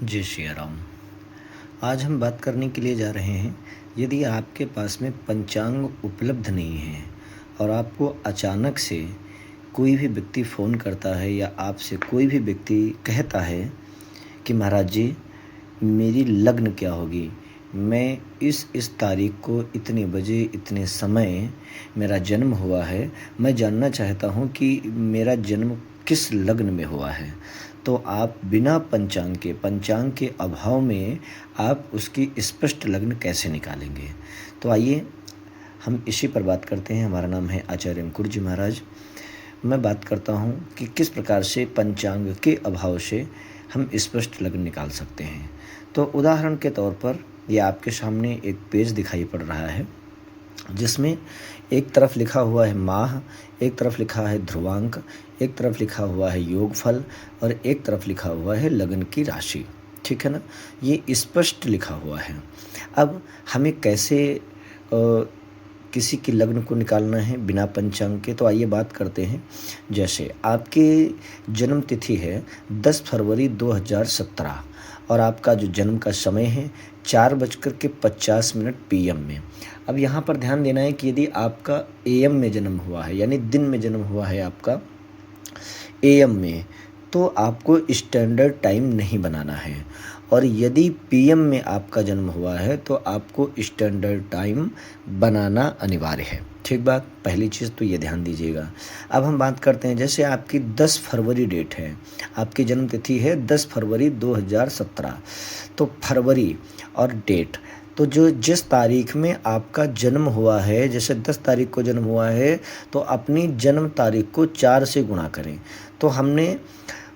जय श्री राम। आज हम बात करने के लिए जा रहे हैं, यदि आपके पास में पंचांग उपलब्ध नहीं है और आपको अचानक से कोई भी व्यक्ति फ़ोन करता है या आपसे कोई भी व्यक्ति कहता है कि महाराज जी, मेरी लग्न क्या होगी, मैं इस तारीख को इतने बजे इतने समय मेरा जन्म हुआ है, मैं जानना चाहता हूँ कि मेरा जन्म किस लग्न में हुआ है। तो आप बिना पंचांग के अभाव में आप उसकी स्पष्ट लग्न कैसे निकालेंगे। तो आइए हम इसी पर बात करते हैं। हमारा नाम है आचार्य अंकुर जी महाराज। मैं बात करता हूँ कि किस प्रकार से पंचांग के अभाव से हम स्पष्ट लग्न निकाल सकते हैं। तो उदाहरण के तौर पर ये आपके सामने एक पेज दिखाई पड़ रहा है, जिसमें एक तरफ लिखा हुआ है माह, एक तरफ लिखा है ध्रुवांक, एक तरफ लिखा हुआ है योगफल और एक तरफ लिखा हुआ है लगन की राशि। ठीक है ना, ये स्पष्ट लिखा हुआ है। अब हमें कैसे किसी की लग्न को निकालना है बिना पंचांग के, तो आइए बात करते हैं। जैसे आपकी जन्म तिथि है 10 फरवरी 2017 और आपका जो जन्म का समय है 4:50 PM में। अब यहाँ पर ध्यान देना है कि यदि आपका AM में जन्म हुआ है, यानी दिन में जन्म हुआ है आपका AM में, तो आपको स्टैंडर्ड टाइम नहीं बनाना है। और यदि PM में आपका जन्म हुआ है तो आपको स्टैंडर्ड टाइम बनाना अनिवार्य है। ठीक बात, पहली चीज़ तो ये ध्यान दीजिएगा। अब हम बात करते हैं, जैसे आपकी 10 फरवरी डेट है, आपकी जन्म तिथि है 10 फरवरी 2017। तो फरवरी और डेट, तो जो जिस तारीख में आपका जन्म हुआ है, जैसे 10 तारीख को जन्म हुआ है तो अपनी जन्म तारीख को 4 से गुणा करें। तो हमने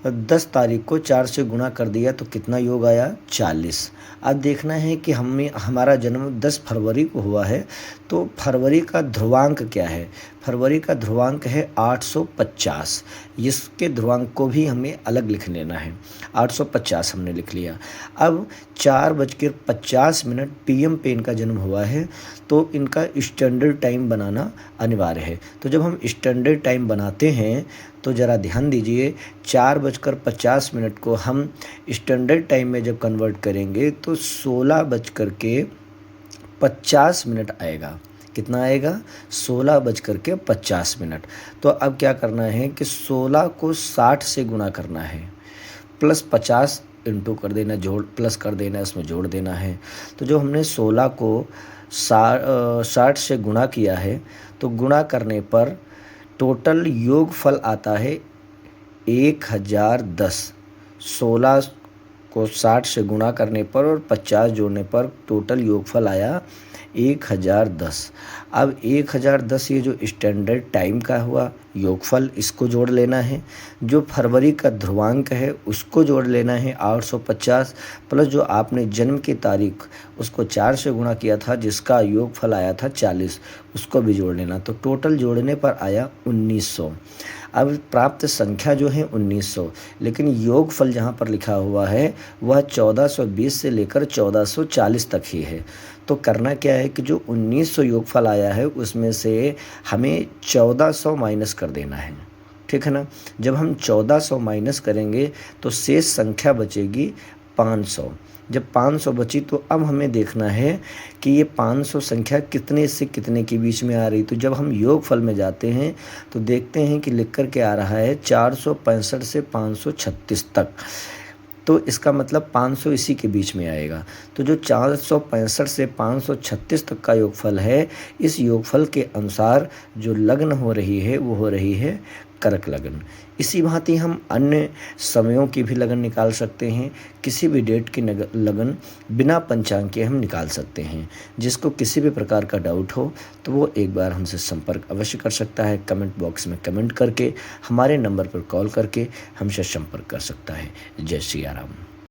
10 तारीख को 4 से गुणा कर दिया तो कितना योग आया, 40। अब देखना है कि हमारा जन्म 10 फरवरी को हुआ है, तो फरवरी का ध्रुवांक क्या है। फरवरी का ध्रुवांक है 850। इसके ध्रुवांक को भी हमें अलग लिख लेना है। 850 हमने लिख लिया। अब 4:50 PM पे इनका जन्म हुआ है, तो इनका स्टैंडर्ड टाइम बनाना अनिवार्य है। तो जब हम स्टैंडर्ड टाइम बनाते हैं तो ज़रा ध्यान दीजिए, 4:50 को हम स्टैंडर्ड टाइम में जब कन्वर्ट करेंगे तो 16:50 आएगा। कितना आएगा, 16:50। तो अब क्या करना है कि 16 को 60 से गुणा करना है, प्लस 50 इंटू कर देना, जोड़ प्लस कर देना, इसमें जोड़ देना है। तो जो हमने 16 को 60 से गुणा किया है, तो गुणा करने पर टोटल योगफल आता है 1010। 16 को 60 से गुणा करने पर और 50 जोड़ने पर टोटल योगफल आया 1010। अब 1010 ये जो स्टैंडर्ड टाइम का हुआ योगफल, इसको जोड़ लेना है। जो फरवरी का ध्रुवांक है उसको जोड़ लेना है 850, प्लस जो आपने जन्म की तारीख उसको 4 से गुणा किया था जिसका योगफल आया था 40, उसको भी जोड़ लेना। तो टोटल जोड़ने पर आया 1900। अब प्राप्त संख्या जो है 1900, लेकिन योगफल जहाँ पर लिखा हुआ है वह 1420 से लेकर 1440 तक ही है। तो करना क्या है कि जो 1900 योगफल आया है उसमें से हमें 1400 माइनस कर देना है। ठीक है ना, जब हम 1400 माइनस करेंगे तो शेष संख्या बचेगी 500। जब 500 बची तो अब हमें देखना है कि ये 500 संख्या कितने से कितने के बीच में आ रही। तो जब हम योगफल में जाते हैं तो देखते हैं कि लिख कर के आ रहा है 465 से 536 तक। तो इसका मतलब 500 इसी के बीच में आएगा। तो जो 465 से 536 तक का योगफल है, इस योगफल के अनुसार जो लग्न हो रही है वो हो रही है कर्क लगन। इसी भांति हम अन्य समयों की भी लगन निकाल सकते हैं। किसी भी डेट की लगन बिना पंचांग के हम निकाल सकते हैं। जिसको किसी भी प्रकार का डाउट हो तो वो एक बार हमसे संपर्क अवश्य कर सकता है। कमेंट बॉक्स में कमेंट करके, हमारे नंबर पर कॉल करके हमसे संपर्क कर सकता है। जय श्री राम।